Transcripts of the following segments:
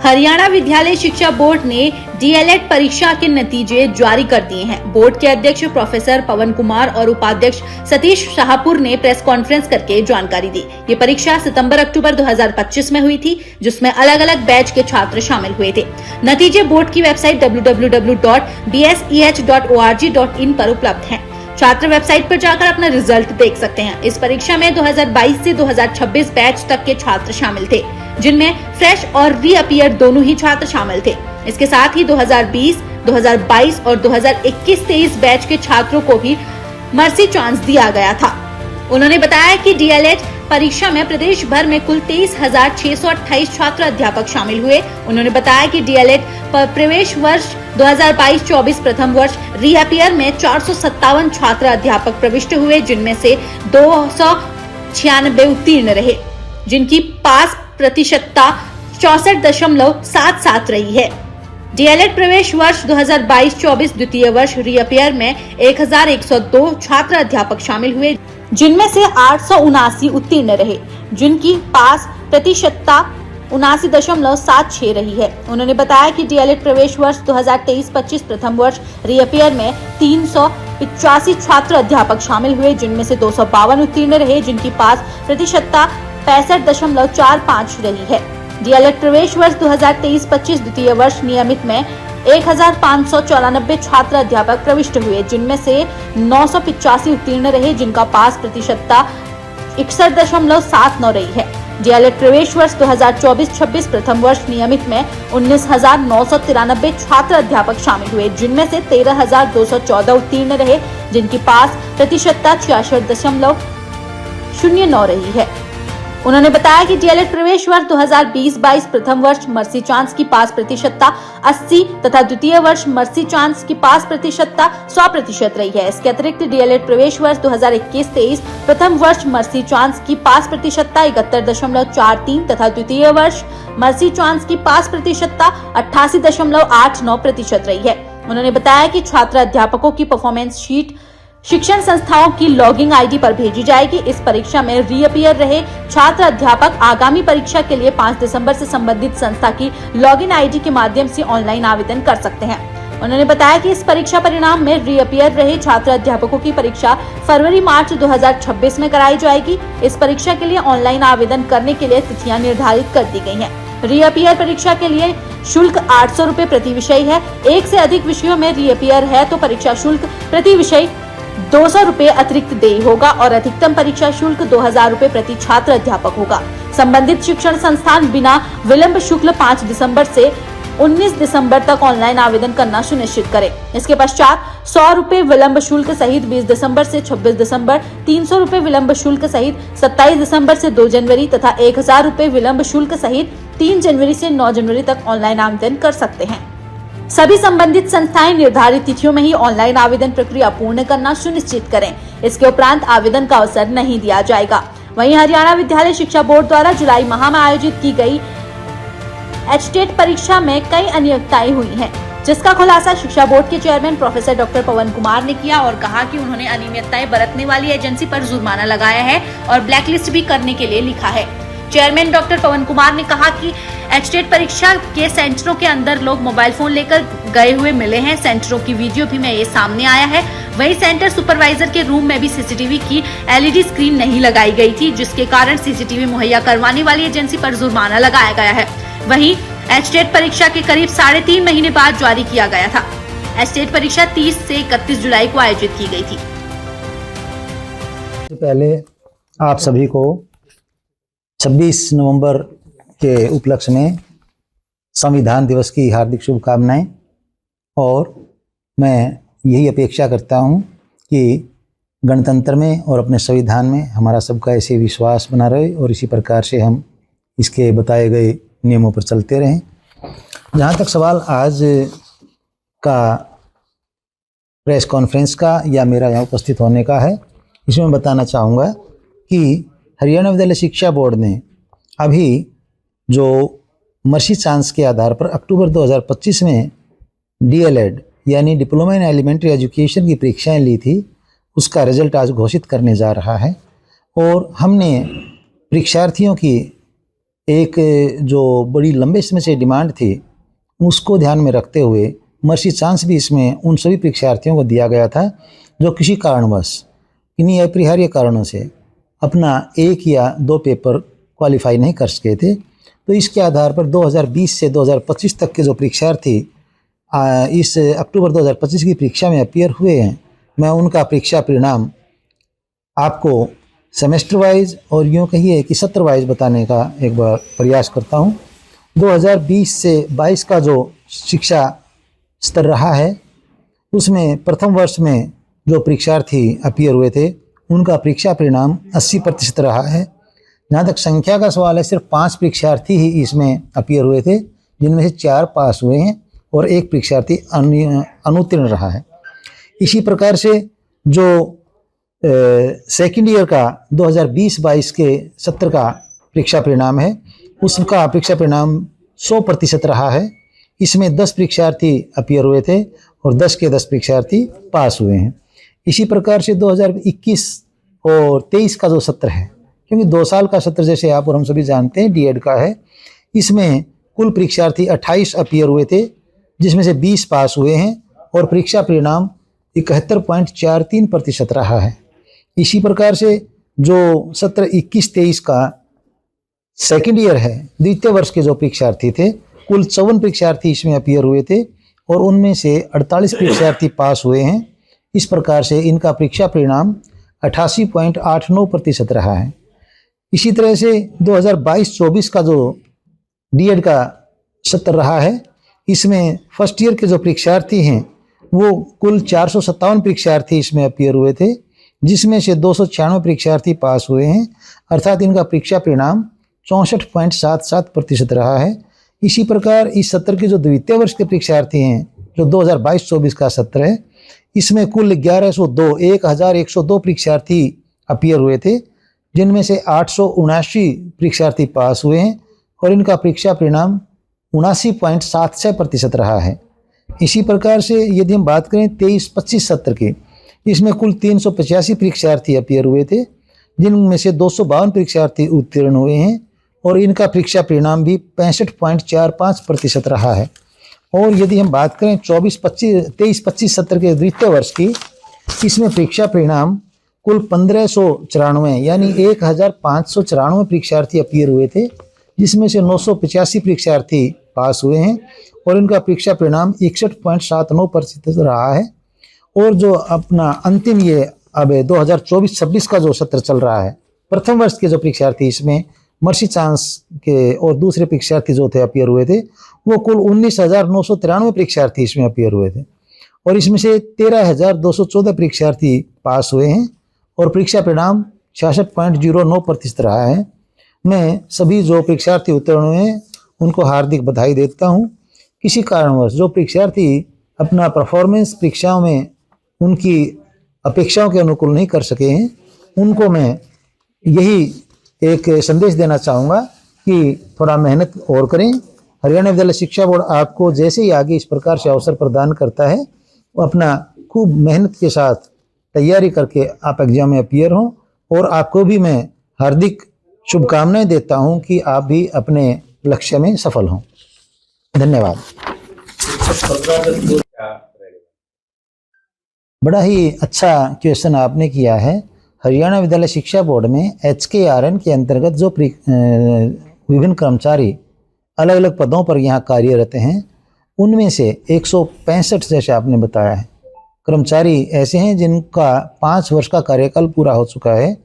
हरियाणा विद्यालय शिक्षा बोर्ड ने डीएलएड परीक्षा के नतीजे जारी कर दिए हैं। बोर्ड के अध्यक्ष प्रोफेसर पवन कुमार और उपाध्यक्ष सतीश शाहपुर ने प्रेस कॉन्फ्रेंस करके जानकारी दी। ये परीक्षा सितंबर-अक्टूबर 2025 में हुई थी, जिसमें अलग अलग बैच के छात्र शामिल हुए थे। नतीजे बोर्ड की वेबसाइट www.bseh.org.in पर उपलब्ध हैं। छात्र वेबसाइट पर जाकर अपना रिजल्ट देख सकते हैं। इस परीक्षा में 2022 से 2026 बैच तक के छात्र शामिल थे, जिनमें फ्रेश और रीअपियर दोनों ही छात्र शामिल थे। इसके साथ ही 2020, 2022 और 2021-23 बैच के छात्रों को भी मर्सी चांस दिया गया था। उन्होंने बताया कि डीएलएड परीक्षा में प्रदेश भर में कुल 23,628 छात्र अध्यापक शामिल हुए। उन्होंने बताया कि डीएलएड प्रवेश वर्ष 2022-24 प्रथम वर्ष रीअपियर में 457 छात्र अध्यापक प्रविष्ट हुए, जिनमें से 296 उत्तीर्ण रहे, जिनकी पास प्रतिशतता 64.77 रही है। डीएलएड प्रवेश वर्ष 2022-24 द्वितीय वर्ष रीअपियर में 1102 छात्र अध्यापक शामिल हुए, जिनमें से 879 उत्तीर्ण रहे, जिनकी पास प्रतिशतता 79.76 रही है। उन्होंने बताया कि डीएलएड प्रवेश वर्ष 2023-25 प्रथम वर्ष रीअपियर में 385 छात्र अध्यापक शामिल हुए, जिनमें से 252 उत्तीर्ण रहे, जिनकी पास प्रतिशतता 65.45 रही है। डीएलएड प्रवेश वर्ष 2023-25 द्वितीय वर्ष नियमित में 1594 छात्र अध्यापक प्रविष्ट हुए, जिनमें से 985 उत्तीर्ण रहे, जिनका पास प्रतिशतता 61.79 रही है। डीएलएड प्रवेश वर्ष 2024-26 प्रथम वर्ष नियमित में 19,993 छात्र अध्यापक शामिल हुए, जिनमें से 13,214 उत्तीर्ण रहे, जिनकी पास प्रतिशतता 66.09 रही है। उन्होंने बताया कि डीएलएड प्रवेश वर्ष 2020-22 प्रथम वर्ष मर्सी चांस की पास प्रतिशतता 80 तथा द्वितीय वर्ष मर्सी चांस की पास प्रतिशतता 100% रही है। इसके अतिरिक्त डीएलएड प्रवेश वर्ष 2021-23 प्रथम वर्ष मर्सी चांस की पास प्रतिशतता 71.43 तथा द्वितीय वर्ष मर्सी चांस की पास प्रतिशतता 88.89% रही है। उन्होंने बताया कि छात्र अध्यापकों की परफॉर्मेंस शीट शिक्षण संस्थाओं की लॉगिंग आईडी पर भेजी जाएगी। इस परीक्षा में रीअपियर रहे छात्र अध्यापक आगामी परीक्षा के लिए 5 दिसंबर से संबंधित संस्था की लॉगिन आईडी के माध्यम से ऑनलाइन आवेदन कर सकते हैं। उन्होंने बताया कि इस परीक्षा परिणाम में रीअपियर रहे छात्र अध्यापकों की परीक्षा फरवरी-मार्च 2026 में कराई जाएगी। इस परीक्षा के लिए ऑनलाइन आवेदन करने के लिए तिथियां निर्धारित कर दी गई हैं। रीअपियर परीक्षा के लिए शुल्क 800 रुपए प्रति विषय है। एक से अधिक विषयों में रीअपियर है तो परीक्षा शुल्क प्रति विषय 200 रुपए अतिरिक्त देय होगा और अधिकतम परीक्षा शुल्क 2000 रुपए प्रति छात्र अध्यापक होगा। संबंधित शिक्षण संस्थान बिना विलंब शुल्क 5 दिसंबर से 19 दिसंबर तक ऑनलाइन आवेदन करना सुनिश्चित करें। इसके पश्चात 100 रुपए विलंब शुल्क सहित 20 दिसंबर से 26 दिसंबर, 300 रुपए विलंब शुल्क सहित 27 दिसंबर से 2 जनवरी तथा 1000 रुपए विलंब शुल्क सहित 3 जनवरी से 9 जनवरी तक ऑनलाइन आवेदन कर सकते हैं। सभी संबंधित संस्थाएं निर्धारित तिथियों में ही ऑनलाइन आवेदन प्रक्रिया पूर्ण करना सुनिश्चित करें। इसके उपरांत आवेदन का अवसर नहीं दिया जाएगा। वहीं हरियाणा विद्यालय शिक्षा बोर्ड द्वारा जुलाई माह में आयोजित की गई एचटेट परीक्षा में कई अनियमितताएं हुई हैं, जिसका खुलासा शिक्षा बोर्ड के चेयरमैन प्रोफेसर डॉक्टर पवन कुमार ने किया और कहा कि उन्होंने अनियमितताएं बरतने वाली एजेंसी पर जुर्माना लगाया है और ब्लैकलिस्ट भी करने के लिए लिखा है। चेयरमैन डॉक्टर पवन कुमार ने कहा कि एचटेट परीक्षा के सेंटरों के अंदर लोग मोबाइल फोन लेकर गए हुए मिले हैं। सेंटरों की वीडियो भी में ये सामने आया है। वहीं सेंटर सुपरवाइजर के रूम में भी सीसीटीवी की एलईडी स्क्रीन नहीं लगाई गई थी, जिसके कारण सीसीटीवी मुहैया करवाने वाली एजेंसी पर जुर्माना लगाया गया है। वहीं एचटेट परीक्षा के करीब 3.5 महीने बाद जारी किया गया था। एचटेट परीक्षा 30 से 31 जुलाई को आयोजित की गई थी। पहले आप सभी को 26 नवंबर के उपलक्ष्य में संविधान दिवस की हार्दिक शुभकामनाएं। और मैं यही अपेक्षा करता हूं कि गणतंत्र में और अपने संविधान में हमारा सबका ऐसे विश्वास बना रहे और इसी प्रकार से हम इसके बताए गए नियमों पर चलते रहें। जहां तक सवाल आज का प्रेस कॉन्फ्रेंस का या मेरा यहाँ उपस्थित होने का है, इसमें मैं बताना चाहूँगा कि हरियाणा विद्यालय शिक्षा बोर्ड ने अभी जो मर्सी चांस के आधार पर अक्टूबर 2025 में डीएलएड यानी डिप्लोमा इन एलिमेंट्री एजुकेशन की परीक्षाएं ली थी, उसका रिजल्ट आज घोषित करने जा रहा है। और हमने परीक्षार्थियों की एक जो बड़ी लंबे समय से डिमांड थी उसको ध्यान में रखते हुए मर्सी चांस भी इसमें उन सभी परीक्षार्थियों को दिया गया था जो किसी कारणवश किन्हीं अपरिहार्य कारणों से अपना एक या दो पेपर क्वालिफाई नहीं कर सके थे। तो इसके आधार पर 2020 से 2025 तक के जो परीक्षार्थी इस अक्टूबर 2025 की परीक्षा में अपीयर हुए हैं, मैं उनका परीक्षा परिणाम आपको सेमेस्टर वाइज और यूँ कहिए कि सत्र वाइज बताने का एक बार प्रयास करता हूँ। 2020 से 22 का जो शिक्षा स्तर रहा है उसमें प्रथम वर्ष में जो परीक्षार्थी अपीयर हुए थे उनका परीक्षा परिणाम 80% रहा है। जहाँ तक संख्या का सवाल है, सिर्फ 5 परीक्षार्थी ही इसमें अपीयर हुए थे, जिनमें से 4 पास हुए हैं और 1 परीक्षार्थी अनुत्तीर्ण रहा है। इसी प्रकार से जो सेकेंड ईयर का 2020-22 के सत्र का परीक्षा परिणाम है उसका परीक्षा परिणाम 100% रहा है। इसमें 10 परीक्षार्थी अपीयर हुए थे और 10 के 10 परीक्षार्थी पास हुए हैं। इसी प्रकार से 2021 और 23 का जो सत्र है, क्योंकि 2 साल का सत्र जैसे आप और हम सभी जानते हैं डीएड का है, इसमें कुल परीक्षार्थी 28 अपीयर हुए थे जिसमें से 20 पास हुए हैं और परीक्षा परिणाम 71.43% रहा है। इसी प्रकार से जो सत्र 21-23 का सेकेंड ईयर है, द्वितीय वर्ष के जो परीक्षार्थी थे, कुल 54 परीक्षार्थी इसमें अपीयर हुए थे और उनमें से 48 परीक्षार्थी पास हुए हैं। इस प्रकार से इनका परीक्षा परिणाम 88.89% रहा है। इसी तरह से 2022-24 का जो डीएड का सत्र रहा है, इसमें फर्स्ट ईयर के जो परीक्षार्थी हैं वो कुल 457 परीक्षार्थी इसमें अपीयर हुए थे, जिसमें से 296 परीक्षार्थी पास हुए हैं, अर्थात इनका परीक्षा परिणाम 64.77% रहा है। इसी प्रकार इस सत्र के जो द्वितीय वर्ष के परीक्षार्थी हैं, जो 2022-24 का सत्र है, इसमें कुल 1102 परीक्षार्थी अपीयर हुए थे, जिनमें से 879 परीक्षार्थी पास हुए हैं और इनका परीक्षा परिणाम 79.76% रहा है। इसी प्रकार से यदि हम बात करें 23-25 सत्र की, इसमें कुल 385 परीक्षार्थी अपीयर हुए थे, जिनमें से 252 परीक्षार्थी उत्तीर्ण हुए हैं और इनका परीक्षा परिणाम भी 65.45% रहा है। और यदि हम बात करें 23-25 सत्र के द्वितीय वर्ष की, इसमें परीक्षा परिणाम कुल 1594 यानी 1594 परीक्षार्थी अपीयर हुए थे, जिसमें से 985 परीक्षार्थी पास हुए हैं और इनका परीक्षा परिणाम 61.79% रहा है। और जो अपना अंतिम ये अब 2024-26 का जो सत्र चल रहा है, प्रथम वर्ष के जो परीक्षार्थी इसमें मर्सी चांस के और दूसरे परीक्षार्थी जो थे अपीयर हुए थे, वो कुल 19,993 परीक्षार्थी इसमें अपीयर हुए थे और इसमें से 13,214 परीक्षार्थी पास हुए हैं और परीक्षा परिणाम 66.09% रहा है। मैं सभी जो परीक्षार्थी उत्तीर्ण हुए हैं उनको हार्दिक बधाई देता हूँ। किसी कारणवश जो परीक्षार्थी अपना परफॉर्मेंस परीक्षाओं में उनकी अपेक्षाओं के अनुकूल नहीं कर सके हैं, उनको मैं यही एक संदेश देना चाहूँगा कि थोड़ा मेहनत और करें। हरियाणा विद्यालय शिक्षा बोर्ड आपको जैसे ही आगे इस प्रकार से अवसर प्रदान करता है, वो अपना खूब मेहनत के साथ तैयारी करके आप एग्जाम में अपीयर हों और आपको भी मैं हार्दिक शुभकामनाएं देता हूं कि आप भी अपने लक्ष्य में सफल हों। धन्यवाद। बड़ा ही अच्छा क्वेश्चन आपने किया है। हरियाणा विद्यालय शिक्षा बोर्ड में HKRN के अंतर्गत जो विभिन्न कर्मचारी अलग अलग पदों पर यहाँ कार्यरत हैं, उनमें से 165 जैसे आपने बताया है कर्मचारी ऐसे हैं जिनका 5 वर्ष का कार्यकाल पूरा हो चुका है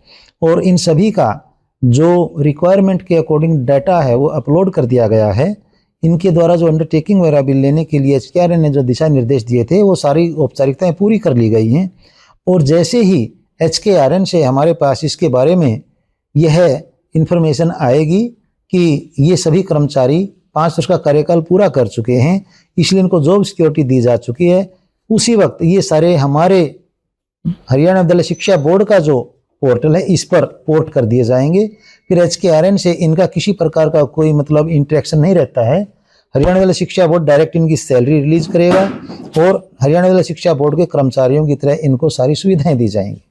और इन सभी का जो रिक्वायरमेंट के अकॉर्डिंग डाटा है वो अपलोड कर दिया गया है। इनके द्वारा जो अंडरटेकिंग वगैरह भी लेने के लिए HKRN ने जो दिशा निर्देश दिए थे वो सारी औपचारिकताएं पूरी कर ली गई हैं और जैसे ही HKRN से हमारे पास इसके बारे में यह इन्फॉर्मेशन आएगी कि ये सभी कर्मचारी 5 वर्ष का कार्यकाल पूरा कर चुके हैं, इसलिए इनको जॉब सिक्योरिटी दी जा चुकी है, उसी वक्त ये सारे हमारे हरियाणा विद्यालय शिक्षा बोर्ड का जो पोर्टल है इस पर पोर्ट कर दिए जाएंगे। फिर HKRN से इनका किसी प्रकार का कोई मतलब इंटरेक्शन नहीं रहता है। हरियाणा विद्यालय शिक्षा बोर्ड डायरेक्ट इनकी सैलरी रिलीज करेगा और हरियाणा विद्यालय शिक्षा बोर्ड के कर्मचारियों की तरह इनको सारी सुविधाएं दी जाएंगी।